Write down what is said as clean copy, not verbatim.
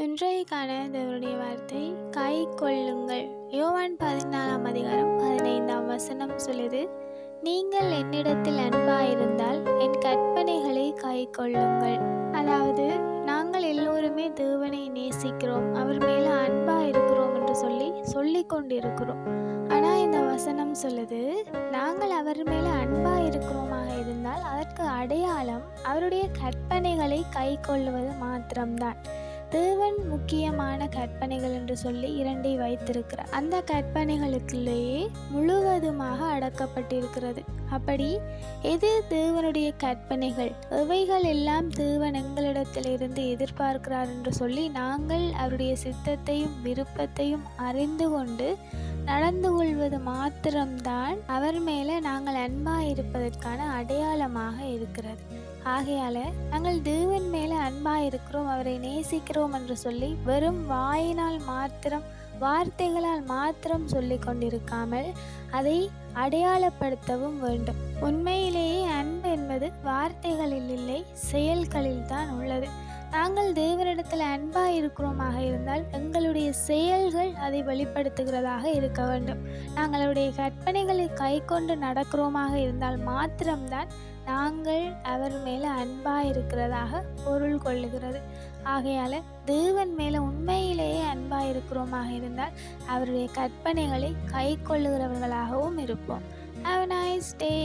இன்றைக்கான தேவனுடைய வார்த்தை கை கொள்ளுங்கள். யோவான் 14 அதிகாரம் 15 வசனம் சொல்லுது, நீங்கள் என்னிடத்தில் அன்பாயிருந்தால் என் கற்பனைகளை கை கொள்ளுங்கள். அதாவது நாங்கள் எல்லோருமே தேவனை நேசிக்கிறோம், அவர் மேல அன்பா இருக்கிறோம் என்று சொல்லி கொண்டிருக்கிறோம். ஆனால் இந்த வசனம் சொல்லுது, நாங்கள் அவர் மேல அன்பா இருக்கிறோமாக இருந்தால் அதற்கு அடையாளம் அவருடைய கற்பனைகளை கை கொள்ளுவது மாத்திரம்தான். தேவன் முக்கியமான கற்பனைகள் என்று சொல்லி 2 வைத்திருக்கிறார். அந்த கற்பனைகளுக்குள்ளேயே முழுவதுமாக அடக்கப்பட்டிருக்கிறது. அப்படி எது தேவனுடைய கற்பனைகள், எவைகள் எல்லாம் தேவன் எங்களிடத்திலிருந்து எதிர்பார்க்கிறார் என்று சொல்லி நாங்கள் அவருடைய சித்தத்தையும் விருப்பத்தையும் அறிந்து கொண்டு நடந்து கொள்வது மாத்திரம்தான் அவர் மேலே நாங்கள் அன்பாக இருப்பதற்கான அடையாளமாக இருக்கிறது. ஆகையால் நாங்கள் தேவன் மேலே அன்பாக இருக்கிறோம், அவரை நேசிக்கிறோம் என்று சொல்லி வெறும் வாயினால் மாத்திரம், வார்த்தைகளால் மாத்திரம் சொல்லி கொண்டிருக்காமல் அதை அடையாளப்படுத்தவும் வேண்டும். உண்மையிலேயே அன்பு என்பது வார்த்தைகளில் இல்லை, செயல்களில் தான் உள்ளது. நாங்கள் தேவனிடத்தில் அன்பாக இருக்கிறோமாக இருந்தால் எங்களுடைய செயல்கள் அதை வெளிப்படுத்துகிறதாக இருக்க வேண்டும். நாங்களுடைய கற்பனைகளை கை கொண்டு நடக்கிறோமாக இருந்தால் மாத்திரம்தான் நாங்கள் அவர் மேலே அன்பாக இருக்கிறதாக பொருள் கொள்ளுகிறது. ஆகையால் தேவன் மேலே உண்மையிலேயே அன்பாக இருக்கிறோமாக இருந்தால் அவருடைய கற்பனைகளை கை கொள்ளுகிறவர்களாகவும் இருப்போம். Have a nice day.